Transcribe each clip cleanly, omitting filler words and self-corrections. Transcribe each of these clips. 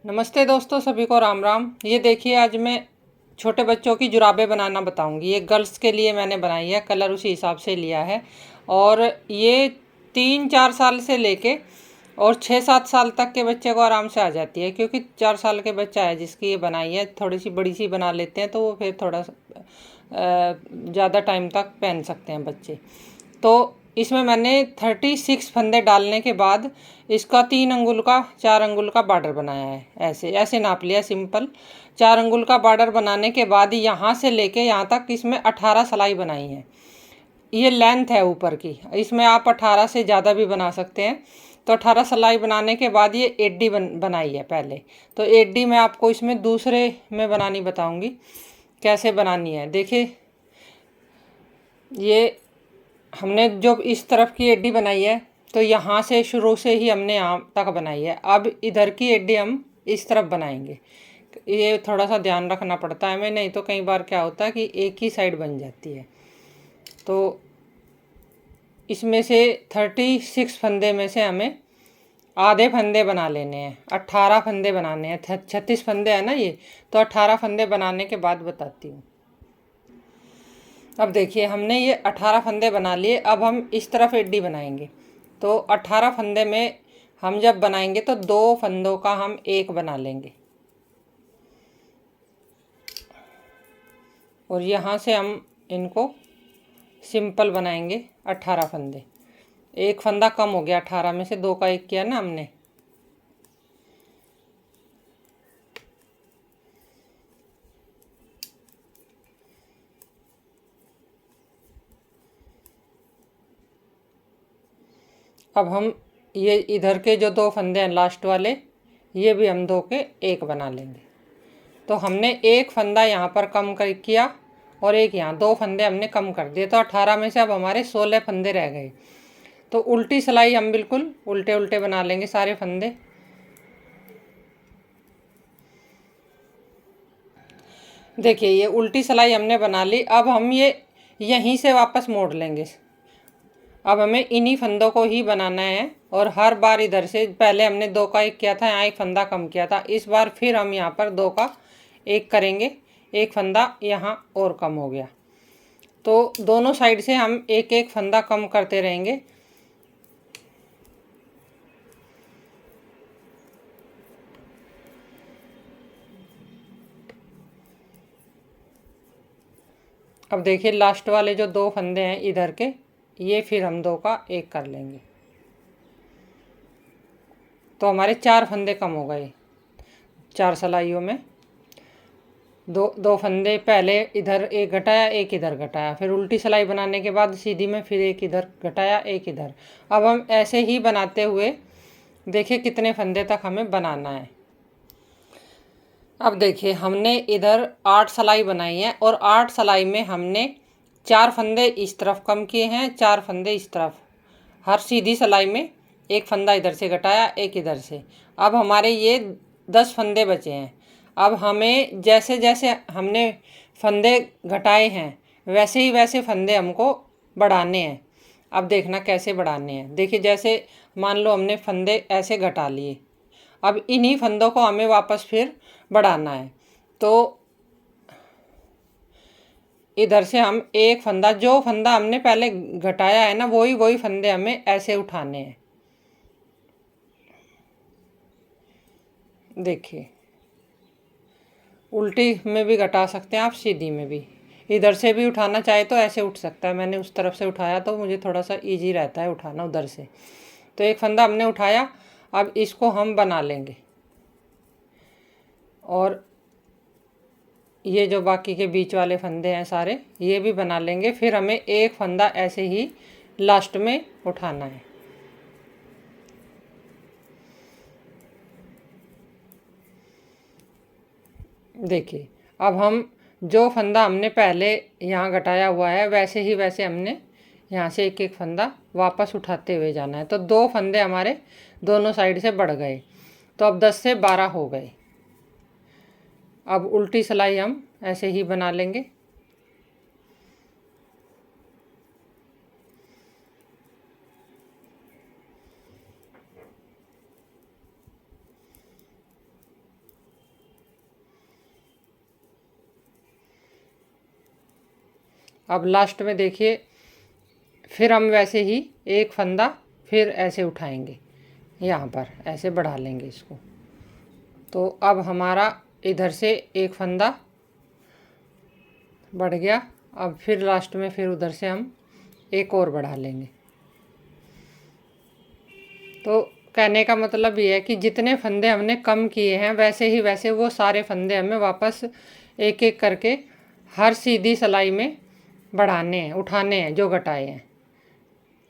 नमस्ते दोस्तों, सभी को राम राम। ये देखिए, आज मैं छोटे बच्चों की जुराबें बनाना बताऊंगी। ये गर्ल्स के लिए मैंने बनाई है, कलर उसी हिसाब से लिया है। और ये 3-4 साल से लेके और 6-7 साल तक के बच्चे को आराम से आ जाती है, क्योंकि 4 साल के बच्चा है जिसकी ये बनाई है। थोड़ी सी बड़ी सी बना लेते हैं तो वो फिर थोड़ा ज़्यादा टाइम तक पहन सकते हैं बच्चे। तो इसमें मैंने 36 फंदे डालने के बाद इसका 3 अंगुल का 4 अंगुल का बॉर्डर बनाया है। ऐसे ऐसे नाप लिया सिंपल। 4 अंगुल का बॉर्डर बनाने के बाद यहाँ से लेके यहाँ तक इसमें 18 सिलाई बनाई है। ये लेंथ है ऊपर की, इसमें आप 18 से ज़्यादा भी बना सकते हैं। तो 18 सिलाई बनाने के बाद ये एडी बनाई है पहले। तो एडी मैं आपको इसमें दूसरे में बनानी बताऊंगी कैसे बनानी है। देखिए, ये हमने जो इस तरफ की एडी बनाई है तो यहाँ से शुरू से ही हमने यहाँ तक बनाई है। अब इधर की एडी हम इस तरफ बनाएंगे। ये थोड़ा सा ध्यान रखना पड़ता है हमें, नहीं तो कई बार क्या होता है कि एक ही साइड बन जाती है। तो इसमें से 36 फंदे में से हमें आधे फंदे बना लेने हैं। 18 फंदे बनाने हैं। 36 फंदे हैं ना ये, तो 18 फंदे बनाने के बाद बताती हूँ। अब देखिए, हमने ये 18 फंदे बना लिए। अब हम इस तरफ एडी बनाएंगे। तो 18 फंदे में हम जब बनाएंगे तो 2 फंदों का हम एक बना लेंगे। और यहाँ से हम इनको सिंपल बनाएंगे 18 फंदे। एक फंदा कम हो गया, 18 में से 2 का 1 किया ना हमने। अब हम ये इधर के जो 2 फंदे हैं लास्ट वाले, ये भी हम 2 के 1 बना लेंगे। तो हमने एक फंदा यहाँ पर कम कर किया और एक यहाँ 2 फंदे हमने कम कर दिए। तो 18 में से अब हमारे 16 फंदे रह गए। तो उल्टी सिलाई हम बिल्कुल उल्टे उल्टे बना लेंगे सारे फंदे। देखिए, ये उल्टी सिलाई हमने बना ली। अब हम ये यहीं से वापस मोड़ लेंगे। अब हमें इन्हीं फंदों को ही बनाना है। और हर बार इधर से पहले हमने 2 का 1 किया था, यहाँ एक फंदा कम किया था। इस बार फिर हम यहाँ पर 2 का 1 करेंगे। एक फंदा यहाँ और कम हो गया। तो दोनों साइड से हम एक एक फंदा कम करते रहेंगे। अब देखिए, लास्ट वाले जो 2 फंदे हैं इधर के, ये फिर हम 2 का 1 कर लेंगे। तो हमारे 4 फंदे कम हो गए 4 सिलाइयों में। दो फंदे पहले इधर एक घटाया, एक इधर घटाया, फिर उल्टी सिलाई बनाने के बाद सीधी में फिर एक इधर घटाया, एक इधर। अब हम ऐसे ही बनाते हुए देखिए कितने फंदे तक हमें बनाना है। अब देखिए, हमने इधर 8 सिलाई बनाई है और 8 सिलाई में हमने 4 फंदे इस तरफ कम किए हैं, 4 फंदे इस तरफ। हर सीधी सिलाई में एक फंदा इधर से घटाया, एक इधर से। अब हमारे ये 10 फंदे बचे हैं। अब हमें जैसे जैसे हमने फंदे घटाए हैं वैसे ही वैसे फंदे हमको बढ़ाने हैं। अब देखना कैसे बढ़ाने हैं। देखिए, जैसे मान लो हमने फंदे ऐसे घटा लिए। अब इन्हीं फंदों को हमें वापस फिर बढ़ाना है। तो इधर से हम एक फंदा, जो फंदा हमने पहले घटाया है ना, वही वही फंदे हमें ऐसे उठाने हैं। देखिए, उल्टी में भी घटा सकते हैं आप, सीधी में भी। इधर से भी उठाना चाहे तो ऐसे उठ सकता है। मैंने उस तरफ से उठाया तो मुझे थोड़ा सा इजी रहता है उठाना उधर से। तो एक फंदा हमने उठाया। अब इसको हम बना लेंगे। और ये जो बाकी के बीच वाले फंदे हैं सारे, ये भी बना लेंगे। फिर हमें एक फंदा ऐसे ही लास्ट में उठाना है। देखिए, अब हम जो फंदा हमने पहले यहाँ घटाया हुआ है वैसे ही वैसे हमने यहाँ से एक एक फंदा वापस उठाते हुए जाना है। तो 2 फंदे हमारे दोनों साइड से बढ़ गए। तो अब 10 से 12 हो गए। अब उल्टी सिलाई हम ऐसे ही बना लेंगे। अब लास्ट में देखिए फिर हम वैसे ही एक फंदा फिर ऐसे उठाएंगे, यहाँ पर ऐसे बढ़ा लेंगे इसको। तो अब हमारा इधर से एक फंदा बढ़ गया। अब फिर लास्ट में फिर उधर से हम एक और बढ़ा लेंगे। तो कहने का मतलब ये है कि जितने फंदे हमने कम किए हैं वैसे वो सारे फंदे हमें वापस एक एक करके हर सीधी सिलाई में बढ़ाने हैं, उठाने हैं जो घटाए हैं।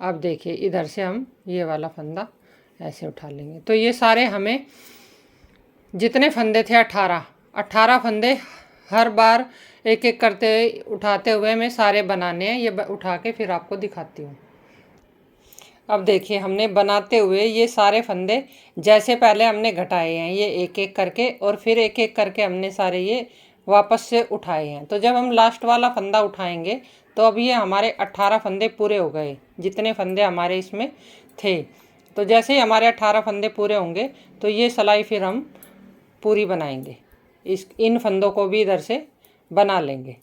अब देखिए इधर से हम ये वाला फंदा ऐसे उठा लेंगे। तो ये सारे हमें जितने फंदे थे 18 फंदे हर बार एक एक करते उठाते हुए हमें सारे बनाने हैं। ये उठा के फिर आपको दिखाती हूँ। अब देखिए हमने बनाते हुए ये सारे फंदे जैसे पहले हमने घटाए हैं ये एक एक करके, और फिर एक एक करके हमने सारे ये वापस से उठाए हैं। तो जब हम लास्ट वाला फंदा उठाएंगे तो अब ये हमारे 18 फंदे पूरे हो गए, जितने फंदे हमारे इसमें थे। तो जैसे ही हमारे 18 फंदे पूरे होंगे तो ये सिलाई फिर हम पूरी बनाएंगे। इन फंदों को भी इधर से बना लेंगे।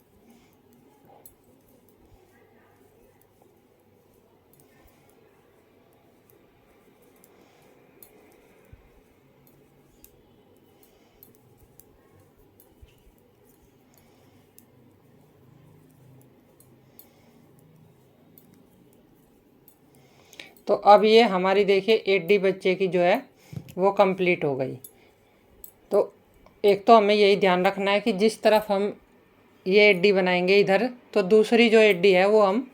तो अब ये हमारी देखिए एडी बच्चे की जो है वो कंप्लीट हो गई। तो एक तो हमें यही ध्यान रखना है कि जिस तरफ हम ये एडी बनाएंगे इधर, तो दूसरी जो एडी है वो हम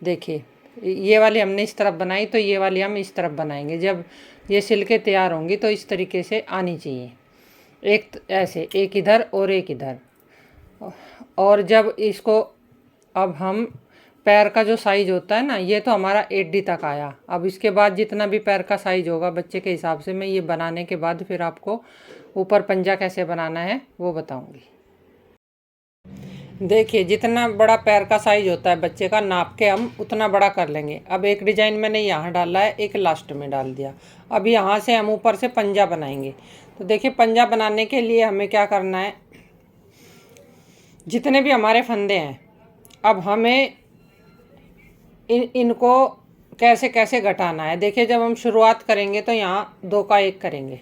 देखिए ये वाली हमने इस तरफ बनाई तो ये वाली हम इस तरफ बनाएंगे। जब ये सिल के तैयार होंगी तो इस तरीके से आनी चाहिए, एक ऐसे एक इधर और एक इधर। और जब इसको अब हम पैर का जो साइज होता है ना, ये तो हमारा एडी तक आया। अब इसके बाद जितना भी पैर का साइज होगा बच्चे के हिसाब से मैं ये बनाने के बाद फिर आपको ऊपर पंजा कैसे बनाना है वो बताऊंगी। देखिए जितना बड़ा पैर का साइज होता है बच्चे का नाप के हम उतना बड़ा कर लेंगे। अब एक डिजाइन मैंने यहाँ डाला है, एक लास्ट में डाल दिया। अब यहाँ से हम ऊपर से पंजा बनाएंगे। तो देखिए पंजा बनाने के लिए हमें क्या करना है, जितने भी हमारे फंदे हैं अब हमें इनको कैसे कैसे घटाना है। देखिए जब हम शुरुआत करेंगे तो यहाँ 2 का 1 करेंगे।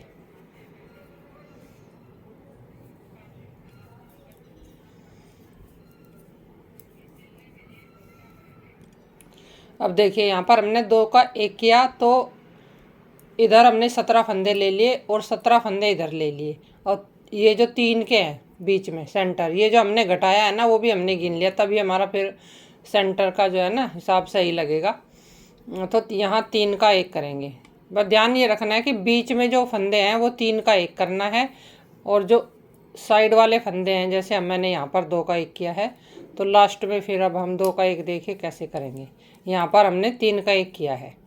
अब देखिए यहाँ पर हमने 2 का 1 किया तो इधर हमने 17 फंदे ले लिए और 17 फंदे इधर ले लिए। और ये जो 3 के हैं बीच में सेंटर, ये जो हमने घटाया है ना वो भी हमने गिन लिया, तभी हमारा फिर सेंटर का जो है ना हिसाब सही लगेगा। तो यहाँ 3 का 1 करेंगे। बस ध्यान ये रखना है कि बीच में जो फंदे हैं वो 3 का 1 करना है, और जो साइड वाले फंदे हैं जैसे मैंने यहाँ पर 2 का 1 किया है तो लास्ट में फिर अब हम 2 का 1 देखिए कैसे करेंगे। यहाँ पर हमने 3 का 1 किया है।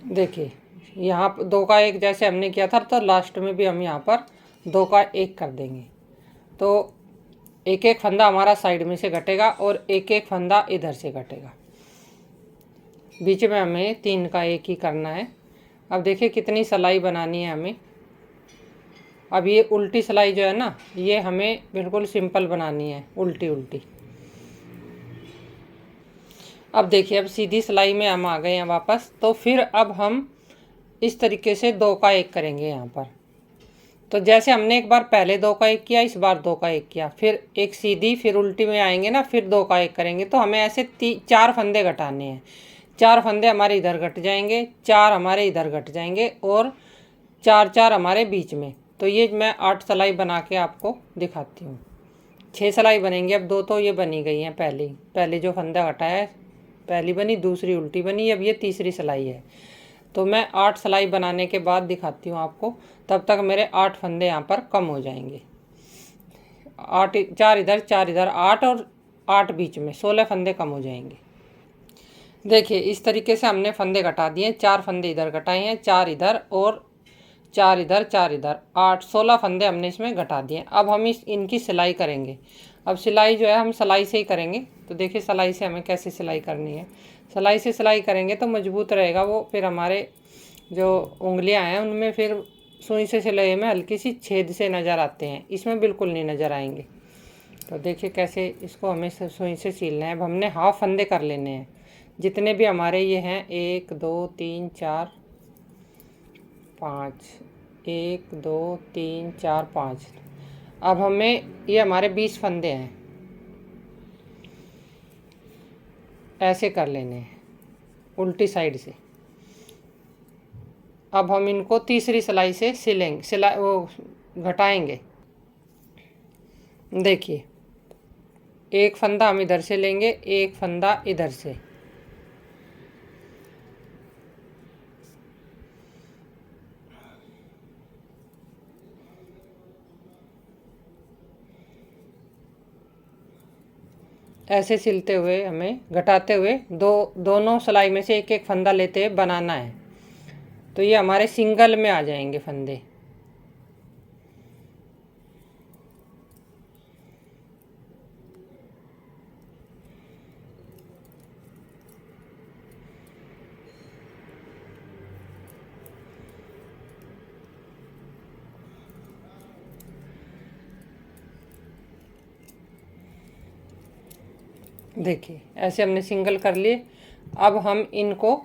देखिए यहाँ 2 का 1 जैसे हमने किया था तो लास्ट में भी हम यहाँ पर 2 का 1 कर देंगे। तो एक एक फंदा हमारा साइड में से घटेगा और एक एक फंदा इधर से घटेगा। बीच में हमें 3 का 1 ही करना है। अब देखिए कितनी सिलाई बनानी है हमें। अब ये उल्टी सिलाई जो है ना ये हमें बिल्कुल सिंपल बनानी है, उल्टी उल्टी। अब देखिए अब सीधी सिलाई में हम आ गए हैं वापस। तो फिर अब हम इस तरीके से 2 का 1 करेंगे यहाँ पर। तो जैसे हमने एक बार पहले 2 का 1 किया, इस बार 2 का 1 किया, फिर एक सीधी, फिर उल्टी में आएंगे ना, फिर 2 का 1 करेंगे। तो हमें ऐसे 4 फंदे घटाने हैं। 4 फंदे हमारे इधर घट जाएंगे, 4 हमारे इधर घट जाएंगे और 4 हमारे बीच में। तो ये मैं 8 सिलाई बना के आपको दिखाती हूँ। 6 सिलाई बनेंगी। अब 2 तो ये बनी गई हैं पहले जो फंदा घटाया है पहली बनी, दूसरी उल्टी बनी, अब ये तीसरी सिलाई है। तो मैं 8 सिलाई बनाने के बाद दिखाती हूँ आपको। तब तक मेरे 8 फंदे यहाँ पर कम हो जाएंगे। 8 4 इधर 4 इधर 8 और 8 बीच में 16 फंदे कम हो जाएंगे। देखिए इस तरीके से हमने फंदे घटा दिए। 4 फंदे इधर घटाए हैं, 4 इधर और 4 इधर 4 इधर, 8 16 फंदे हमने इसमें घटा दिए। अब हम इनकी सिलाई करेंगे। अब सिलाई जो है हम सिलाई से ही करेंगे। तो देखिए सिलाई से हमें कैसे सिलाई करनी है। सिलाई से सिलाई करेंगे तो मजबूत रहेगा वो, फिर हमारे जो उंगलियां हैं उनमें फिर सुई से सिलाई में हल्की सी छेद से नज़र आते हैं, इसमें बिल्कुल नहीं नज़र आएंगे। तो देखिए कैसे इसको हमें सुई से सीलना है। अब हमने हाफ फंदे कर लेने हैं, जितने भी हमारे ये हैं 1 2 3 4 5, 1 2 3 4 5। अब हमें ये हमारे 20 फंदे हैं, ऐसे कर लेने हैं उल्टी साइड से। अब हम इनको तीसरी सिलाई से सिलेंगे, सिलाई वो घटाएंगे। देखिए एक फंदा हम इधर से लेंगे, एक फंदा इधर से, ऐसे सिलते हुए हमें घटाते हुए दोनों सिलाई में से एक एक फंदा लेते हुए बनाना है। तो ये हमारे सिंगल में आ जाएंगे फंदे। देखिए ऐसे हमने सिंगल कर लिए। अब हम इनको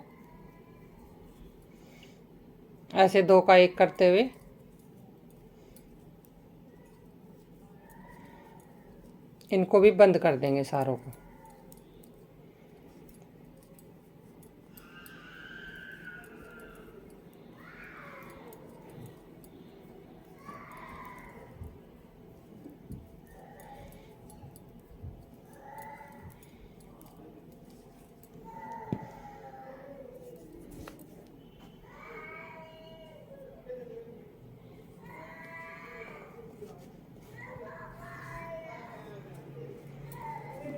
ऐसे 2 का 1 करते हुए इनको भी बंद कर देंगे सारों को।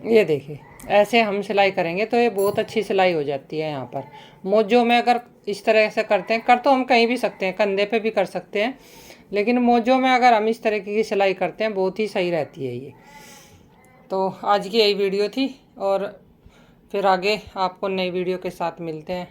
ये देखिए ऐसे हम सिलाई करेंगे तो ये बहुत अच्छी सिलाई हो जाती है। यहाँ पर मोजों में अगर इस तरह से करते हैं, कर तो हम कहीं भी सकते हैं, कंधे पे भी कर सकते हैं, लेकिन मोजों में अगर हम इस तरीके की सिलाई करते हैं बहुत ही सही रहती है ये। तो आज की यही वीडियो थी और फिर आगे आपको नई वीडियो के साथ मिलते हैं।